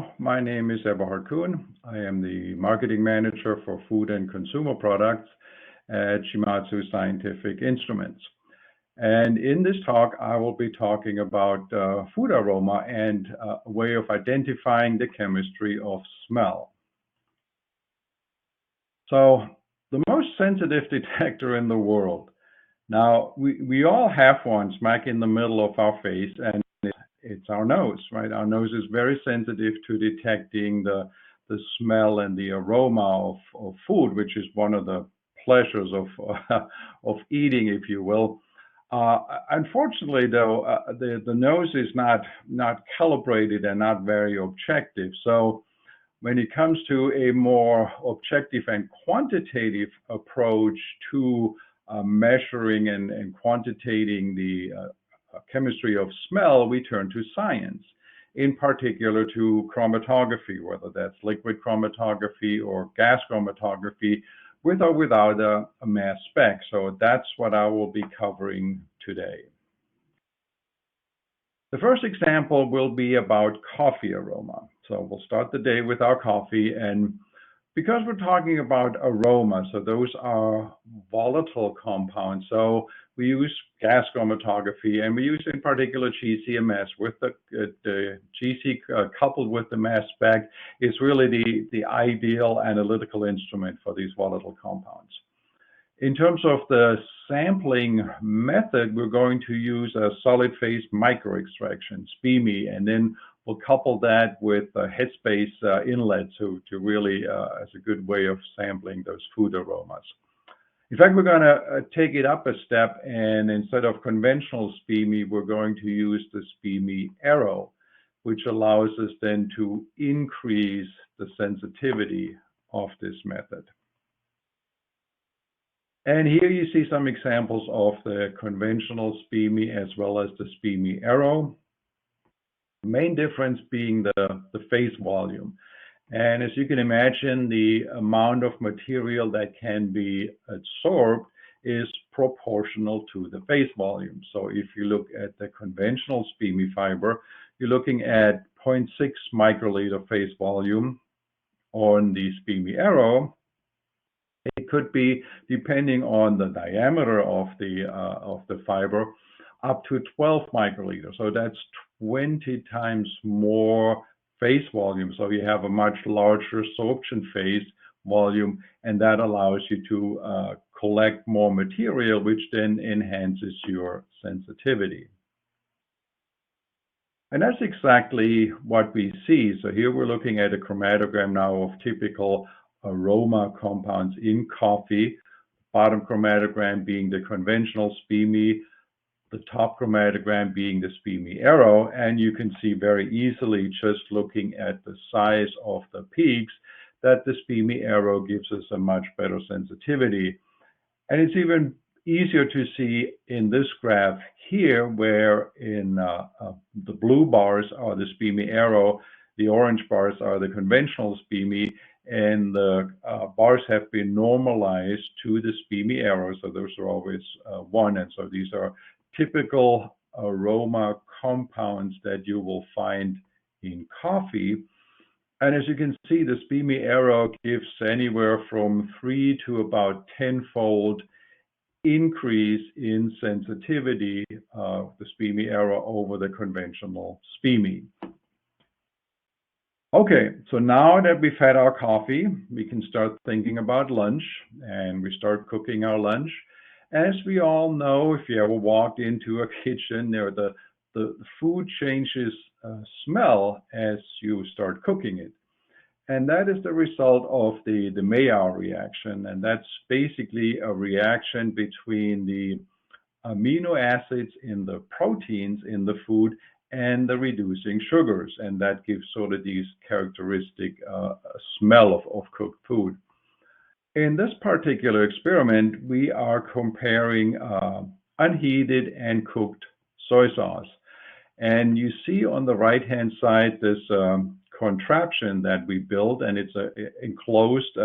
Hello, my name is Eberhardt Kuhn. I am the marketing manager for food and consumer products at Shimadzu Scientific Instruments. And in this talk, I will be talking about food aroma and a way of identifying the chemistry of smell. So, the most sensitive detector in the world. Now, we all have one smack in the middle of our face, and it's our nose, right? Our nose is very sensitive to detecting the smell and the aroma of food, which is one of the pleasures of eating, if you will. Unfortunately, though, the nose is not calibrated and not very objective. So when it comes to a more objective and quantitative approach to measuring and quantitating the chemistry of smell, we turn to science, in particular to chromatography, whether that's liquid chromatography or gas chromatography, with or without a mass spec. So that's what I will be covering today. The first example will be about coffee aroma. So we'll start the day with our coffee, and because we're talking about aroma, so those are volatile compounds. So we use gas chromatography, and we use in particular GCMS with the GC coupled with the mass spec is really the ideal analytical instrument for these volatile compounds. In terms of the sampling method, we're going to use a solid phase microextraction, SPME, and then we'll couple that with a headspace inlet to really as a good way of sampling those food aromas. In fact, we're going to take it up a step, and instead of conventional SPME, we're going to use the SPME arrow, which allows us then to increase the sensitivity of this method. And here you see some examples of the conventional SPME as well as the SPME arrow. The main difference being the phase volume. And as you can imagine, the amount of material that can be absorbed is proportional to the phase volume. So if you look at the conventional SPME fiber, you're looking at 0.6 microliter phase volume. On the SPME arrow, it could be, depending on the diameter of the fiber, up to 12 microliters. So that's 20 times more phase volume. So you have a much larger sorption phase volume, and that allows you to collect more material, which then enhances your sensitivity. And that's exactly what we see. So here we're looking at a chromatogram now of typical aroma compounds in coffee. Bottom chromatogram being the conventional SPME, the top chromatogram being the SPME arrow, and you can see very easily, just looking at the size of the peaks, that the SPME arrow gives us a much better sensitivity. And it's even easier to see in this graph here, where in the blue bars are the SPME arrow, the orange bars are the conventional SPME, and the bars have been normalized to the SPME arrow, so those are always 1, and so these are typical aroma compounds that you will find in coffee. And as you can see, the SPME arrow gives anywhere from 3 to about 10-fold increase in sensitivity of the SPME arrow over the conventional SPME. Okay, so now that we've had our coffee, we can start thinking about lunch, and we start cooking our lunch. As we all know, if you ever walked into a kitchen, the food changes smell as you start cooking it. And that is the result of the Maillard reaction. And that's basically a reaction between the amino acids in the proteins in the food and the reducing sugars. And that gives sort of these characteristic smell of cooked food. In this particular experiment, we are comparing unheated and cooked soy sauce. And you see on the right-hand side this contraption that we built, and it's an enclosed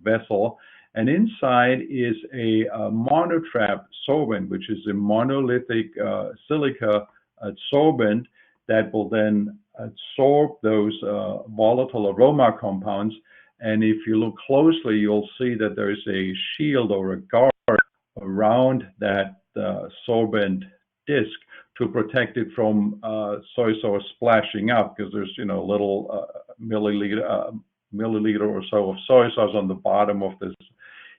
vessel. And inside is a monotrap solvent, which is a monolithic silica sorbent that will then absorb those volatile aroma compounds. And if you look closely, you'll see that there's a shield or a guard around that sorbent disc to protect it from soy sauce splashing up, because there's little milliliter or so of soy sauce on the bottom of this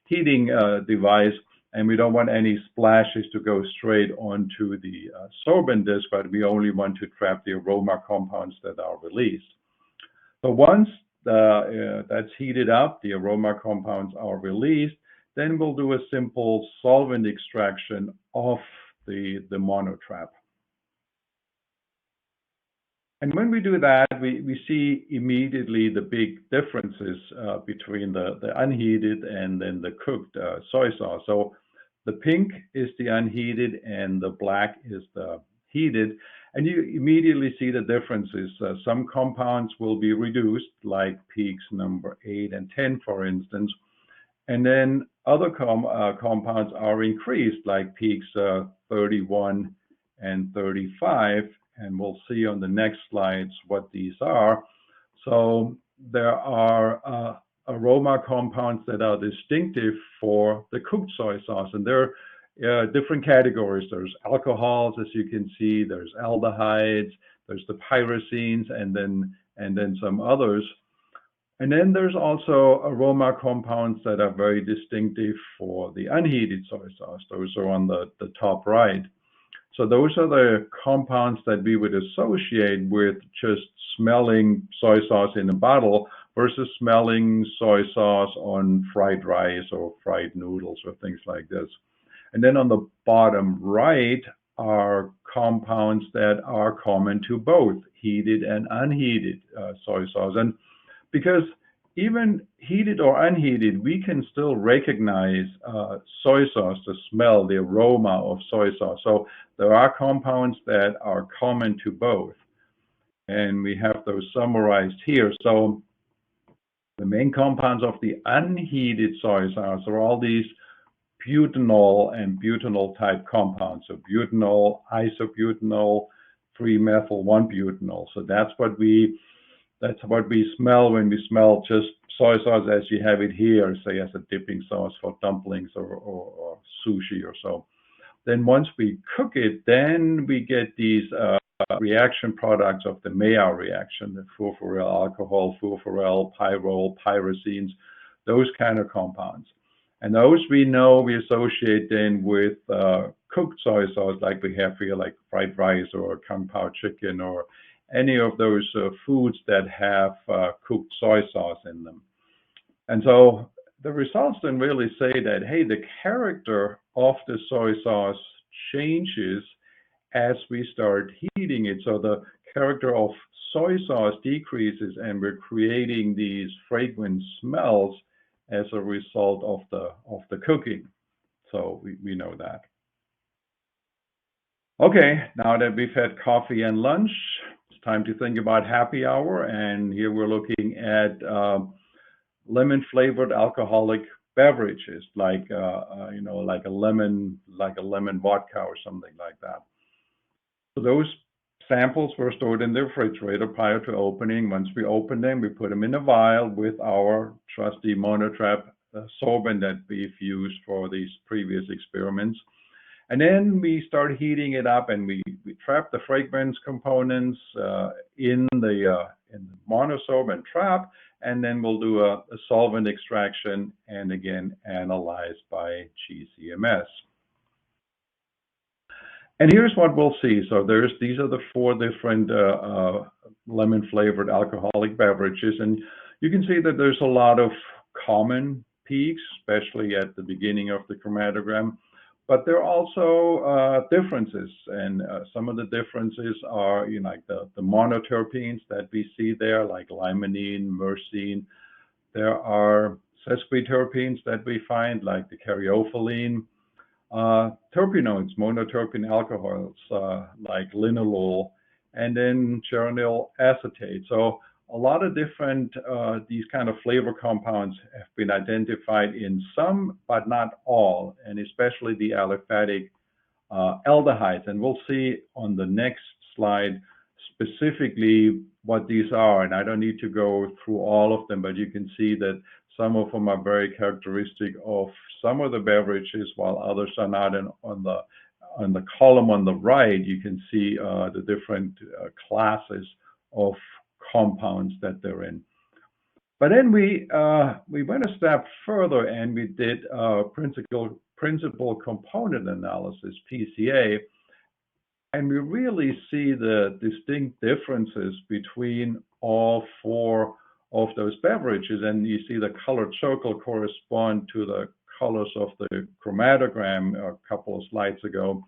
heating device, and we don't want any splashes to go straight onto the sorbent disc, but we only want to trap the aroma compounds that are released. So once that's heated up, the aroma compounds are released, then we'll do a simple solvent extraction of the monotrap. And when we do that, we see immediately the big differences between the unheated and then the cooked soy sauce. So the pink is the unheated and the black is the heated. And you immediately see the differences. Some compounds will be reduced, like peaks number 8 and 10, for instance. And then other compounds are increased, like peaks 31 and 35. And we'll see on the next slides what these are. So there are aroma compounds that are distinctive for the cooked soy sauce, and there are different categories. There's alcohols, as you can see, there's aldehydes, there's the pyrazines, and then some others. And then there's also aroma compounds that are very distinctive for the unheated soy sauce. Those are on the top right. So those are the compounds that we would associate with just smelling soy sauce in a bottle versus smelling soy sauce on fried rice or fried noodles or things like this. And then on the bottom right are compounds that are common to both heated and unheated soy sauce. And because even heated or unheated, we can still recognize soy sauce, the smell, the aroma of soy sauce. So there are compounds that are common to both, and we have those summarized here. So the main compounds of the unheated soy sauce are all these butanol and butanol type compounds. So butanol, isobutanol, 3-methyl-1-butanol. So that's what we smell when we smell just soy sauce as you have it here, say as a dipping sauce for dumplings or sushi or so. Then once we cook it, then we get these reaction products of the Maillard reaction, the furfuryl alcohol, furfuryl, pyrrole, pyrazines, those kind of compounds. And those we know we associate then with cooked soy sauce, like we have here, like fried rice or kung pao chicken or any of those foods that have cooked soy sauce in them. And so the results then really say that, hey, the character of the soy sauce changes as we start heating it. So the character of soy sauce decreases, and we're creating these fragrant smells as a result of the cooking. So we know that. Okay, now that we've had coffee and lunch, it's time to think about happy hour. And here we're looking at lemon-flavored alcoholic beverages, like like a lemon vodka or something like that. So those samples were stored in the refrigerator prior to opening. Once we open them, we put them in a vial with our trusty monotrap sorbent that we've used for these previous experiments. And then we start heating it up, and we trap the fragrance components in the monosorbent trap, and then we'll do a solvent extraction and again analyze by GCMS. And here's what we'll see. So these are the 4 different lemon-flavored alcoholic beverages, and you can see that there's a lot of common peaks, especially at the beginning of the chromatogram. But there are also differences, and some of the differences are, like the monoterpenes that we see there, like limonene, myrcene. There are sesquiterpenes that we find, like the caryophyllene. Terpenoids, monoterpene alcohols, like linalool, and then geranyl acetate. So a lot of different, these kind of flavor compounds have been identified in some, but not all, and especially the aliphatic aldehydes. And we'll see on the next slide specifically what these are, and I don't need to go through all of them, but you can see that some of them are very characteristic of some of the beverages, while others are not. And on the column on the right, you can see the different classes of compounds that they're in. But then we went a step further and we did principal component analysis, PCA, and we really see the distinct differences between all four of those beverages. And you see the colored circle correspond to the colors of the chromatogram a couple of slides ago.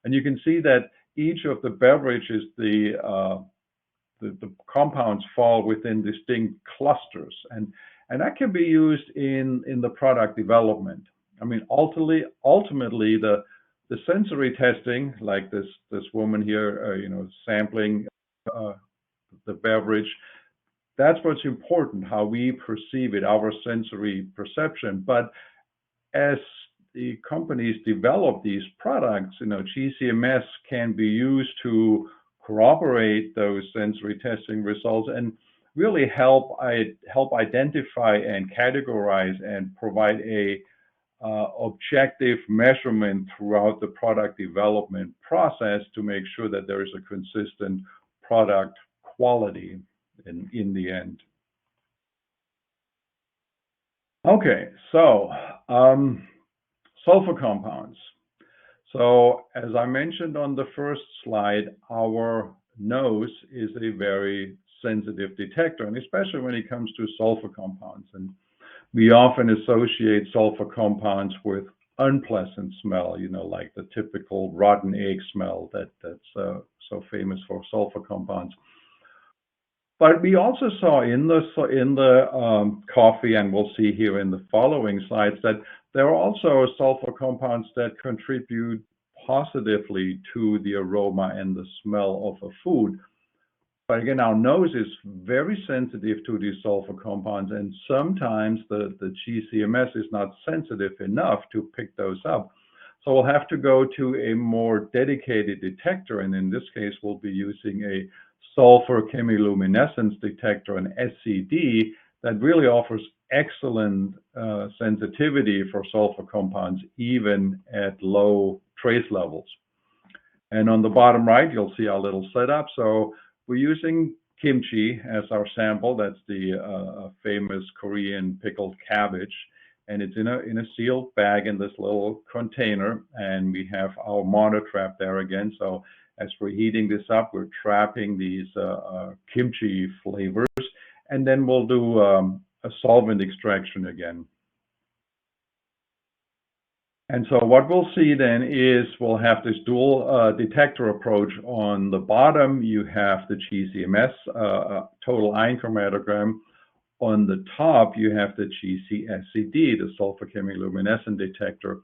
And you can see that each of the beverages, the compounds fall within distinct clusters. And that can be used in the product development. I mean, ultimately the sensory testing, like this woman here, sampling the beverage, that's what's important, how we perceive it, our sensory perception. But as the companies develop these products, GCMS can be used to corroborate those sensory testing results and really help identify and categorize and provide a objective measurement throughout the product development process to make sure that there is a consistent product quality in the end. Okay, so sulfur compounds. So as I mentioned on the first slide, our nose is a very sensitive detector, and especially when it comes to sulfur compounds. And we often associate sulfur compounds with unpleasant smell, like the typical rotten egg smell that's so famous for sulfur compounds. But we also saw in the coffee, and we'll see here in the following slides, that there are also sulfur compounds that contribute positively to the aroma and the smell of a food. But again, our nose is very sensitive to these sulfur compounds, and sometimes the GCMS is not sensitive enough to pick those up. So we'll have to go to a more dedicated detector, and in this case, we'll be using a sulfur chemiluminescence detector, an SCD, that really offers excellent sensitivity for sulfur compounds, even at low trace levels. And on the bottom right, you'll see our little setup. So we're using kimchi as our sample. That's the famous Korean pickled cabbage. And it's in a sealed bag in this little container. And we have our monotrap there again. So as we're heating this up, we're trapping these kimchi flavors. And then we'll do a solvent extraction again. And so what we'll see then is we'll have this dual detector approach. On the bottom, you have the GCMS total ion chromatogram. On the top, you have the GCSCD, the sulfur chemiluminescent detector.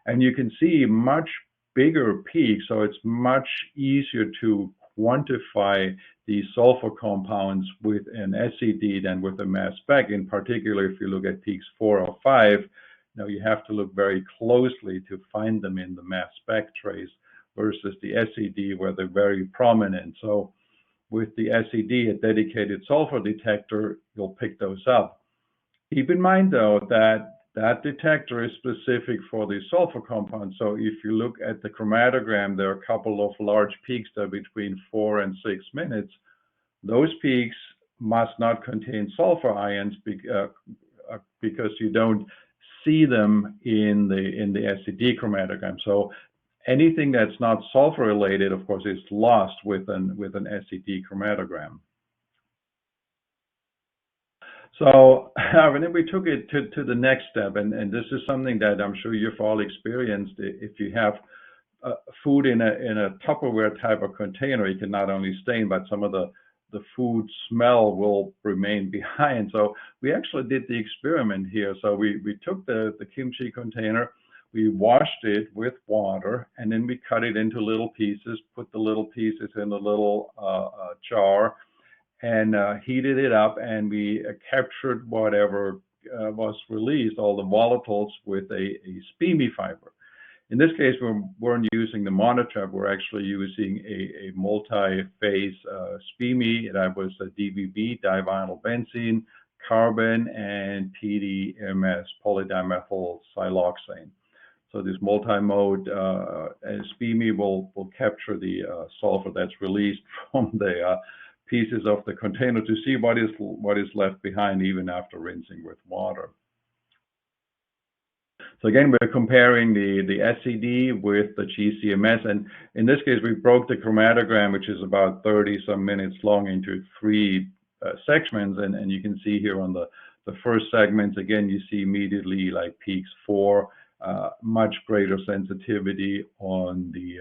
And you can see much bigger peaks, so it's much easier to quantify these sulfur compounds with an SCD than with a mass spec. In particular, if you look at peaks 4 or 5, now you have to look very closely to find them in the mass spec trace versus the SCD where they're very prominent. So with the SCD, a dedicated sulfur detector, you'll pick those up. Keep in mind though that that detector is specific for the sulfur compound. So if you look at the chromatogram, there are a couple of large peaks that are between 4 and 6 minutes. Those peaks must not contain sulfur ions because you don't see them in the SCD chromatogram. So anything that's not sulfur related, of course, is lost with an SCD chromatogram. So and then we took it to the next step, and this is something that I'm sure you've all experienced. If you have food in a Tupperware type of container, it can not only stain, but some of the food smell will remain behind. So we actually did the experiment here. So we took the kimchi container, we washed it with water, and then we cut it into little pieces, put the little pieces in a little jar, and heated it up, and we captured whatever was released, all the volatiles, with a spemy fiber. In this case, we weren't using the monotrap. We're actually using a multi-phase SPME. That was a DVB, divinyl benzene, carbon, and PDMS, polydimethyl siloxane. So this multi-mode SPME will capture the sulfur that's released from the pieces of the container to see what is left behind even after rinsing with water. So again, we're comparing the SCD with the GCMS, and in this case, we broke the chromatogram, which is about 30 some minutes long, into 3 segments, and you can see here on the first segment, again, you see immediately like peaks for much greater sensitivity on the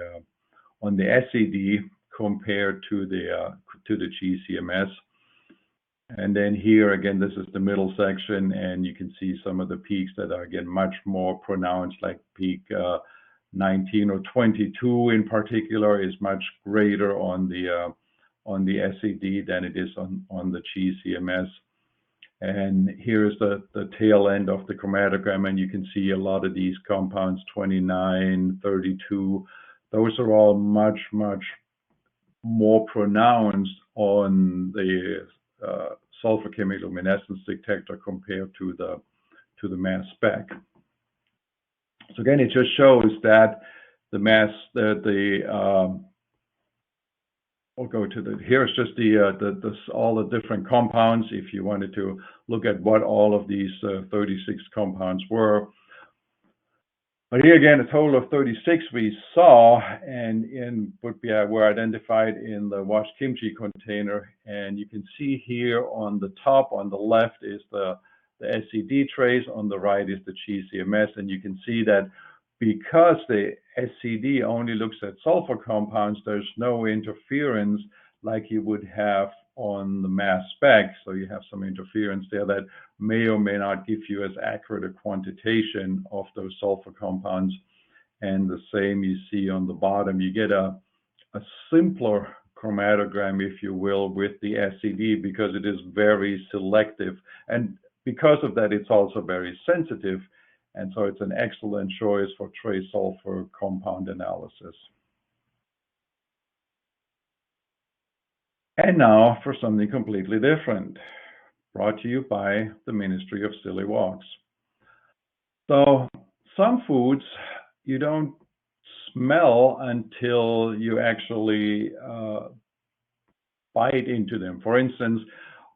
SCD compared to the GCMS. And then here again, this is the middle section, and you can see some of the peaks that are again much more pronounced, like peak 19 or 22 in particular is much greater on the SCD than it is on the GCMS. And here's the tail end of the chromatogram, and you can see a lot of these compounds, 29, 32, those are all much more pronounced on the sulfur chemiluminescence detector compared to the mass spec. So again, it just shows that the mass, we'll go to the, here's just all the different compounds if you wanted to look at what all of these 36 compounds were. But here again, a total of 36 we saw, and were identified in the washed kimchi container. And you can see here on the top, on the left is the SCD trace, on the right is the GCMS, and you can see that because the SCD only looks at sulfur compounds, there's no interference like you would have on the mass spec. So you have some interference there that may or may not give you as accurate a quantitation of those sulfur compounds. And the same you see on the bottom. You get a simpler chromatogram, if you will, with the SCD because it is very selective. And because of that, it's also very sensitive. And so it's an excellent choice for trace sulfur compound analysis. And now for something completely different, brought to you by the Ministry of Silly Walks. So some foods you don't smell until you actually bite into them. For instance,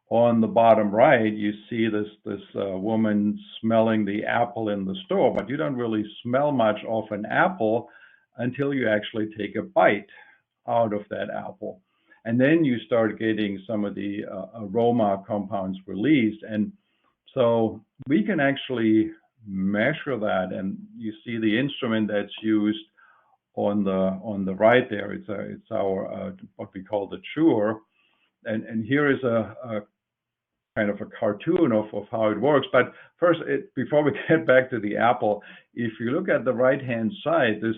on the bottom right, you see this woman smelling the apple in the store, but you don't really smell much of an apple until you actually take a bite out of that apple. And then you start getting some of the aroma compounds released. And so we can actually measure that. And you see the instrument that's used on the right there. It's our what we call the chewer. And here is a kind of a cartoon of how it works. But first, before we get back to the apple, if you look at the right-hand side, this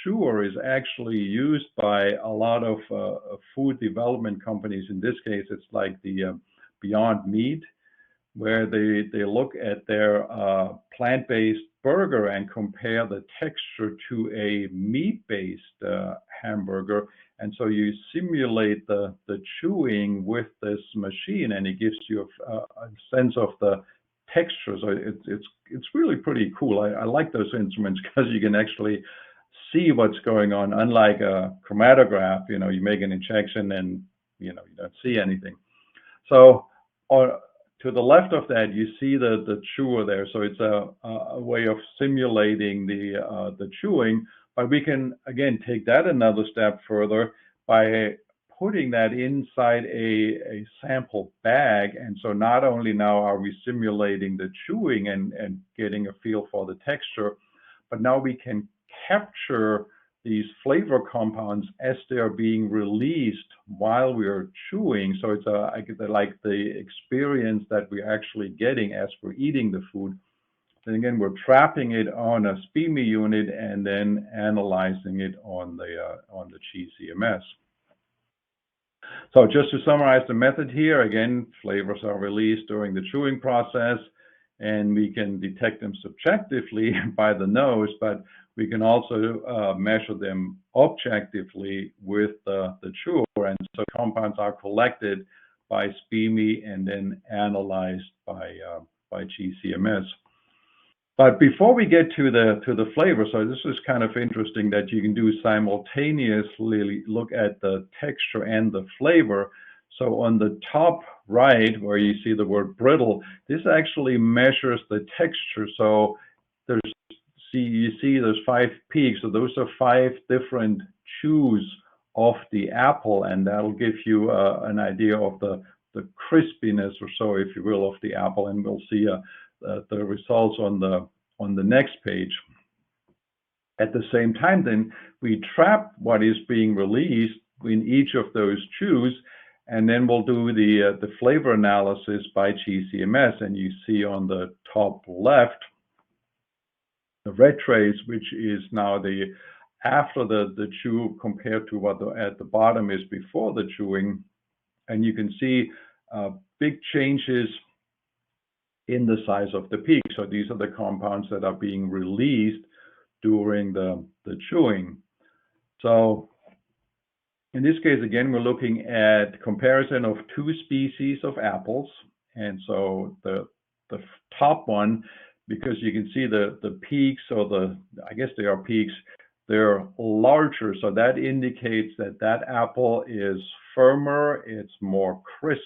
chewer is actually used by a lot of food development companies. In this case, it's like the Beyond Meat, where they look at their plant-based burger and compare the texture to a meat-based hamburger. And so you simulate the chewing with this machine, and it gives you a sense of the texture. So it's really pretty cool. I like those instruments because you can actually see what's going on. Unlike a chromatograph, you make an injection and you don't see anything. So to the left of that, you see the chewer there. So it's a way of simulating the chewing. But we can, again, take that another step further by putting that inside a sample bag. And so not only now are we simulating the chewing and getting a feel for the texture, but now we can capture these flavor compounds as they're being released while we're chewing. So it's like the experience that we're actually getting as we're eating the food. Then again, we're trapping it on a SPME unit and then analyzing it on the GCMS. So just to summarize the method here, again, flavors are released during the chewing process, and we can detect them subjectively by the nose, but We can also measure them objectively with the chewer, and so compounds are collected by SPME and then analyzed by GCMS. But before we get to the flavor, so this is kind of interesting that you can do simultaneously look at the texture and the flavor. So on the top right, where you see the word brittle, this actually measures the texture. So you see there's 5 peaks. So those are 5 different chews of the apple, and that'll give you an idea of the crispiness or so, if you will, of the apple. And we'll see the results on the next page. At the same time, then we trap what is being released in each of those chews, and then we'll do the flavor analysis by GCMS. And you see on the top left the red trace, which is now after the chew compared to what at the bottom is before the chewing, and you can see big changes in the size of the peak. So these are the compounds that are being released during the chewing. So in this case, again, we're looking at comparison of 2 species of apples. And so the top one, because you can see the peaks, or I guess they are peaks, they're larger. So that indicates that apple is firmer, it's more crisp,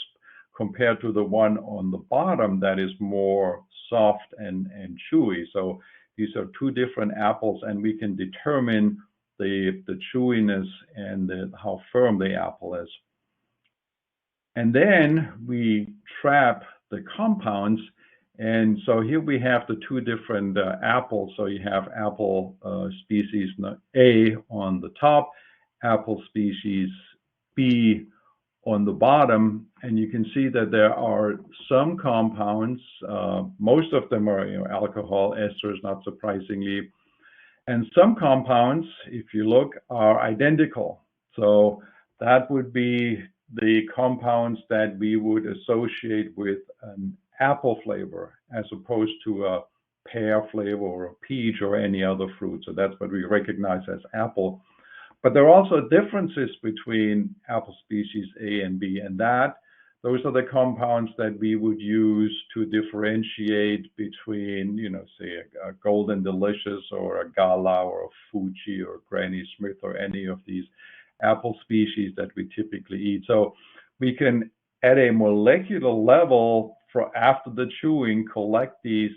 compared to the one on the bottom that is more soft and chewy. So these are 2 different apples, and we can determine the chewiness and how firm the apple is. And then we trap the compounds. And so here we have the 2 different apples. So you have apple species A on the top, apple species B on the bottom, and you can see that there are some compounds, most of them are alcohol esters, not surprisingly, and some compounds, if you look, are identical. So that would be the compounds that we would associate with an apple flavor, as opposed to a pear flavor or a peach or any other fruit. So that's what we recognize as apple. But there are also differences between apple species A and B, and those are the compounds that we would use to differentiate between, say a Golden Delicious or a Gala or a Fuji or Granny Smith or any of these apple species that we typically eat. So we can, at a molecular level, after the chewing, collect these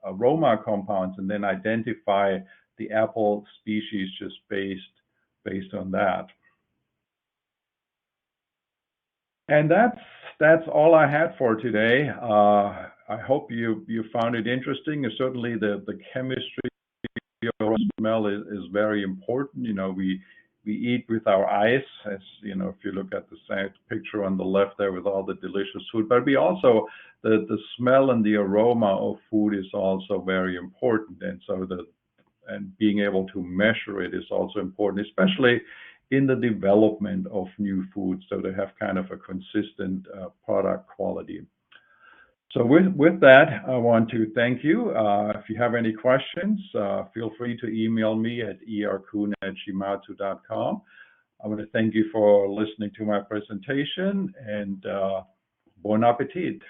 aroma compounds and then identify the apple species just based on that. And that's all I had for today. I hope you found it interesting. And certainly the chemistry of smell is very important. We eat with our eyes, as if you look at the same picture on the left there with all the delicious food. But we also, the smell and the aroma of food is also very important. And so and being able to measure it is also important, especially in the development of new foods, so they have kind of a consistent product quality. So with that, I want to thank you. If you have any questions, feel free to email me at erkuhn@shimadzu.com. I want to thank you for listening to my presentation, and bon appetit.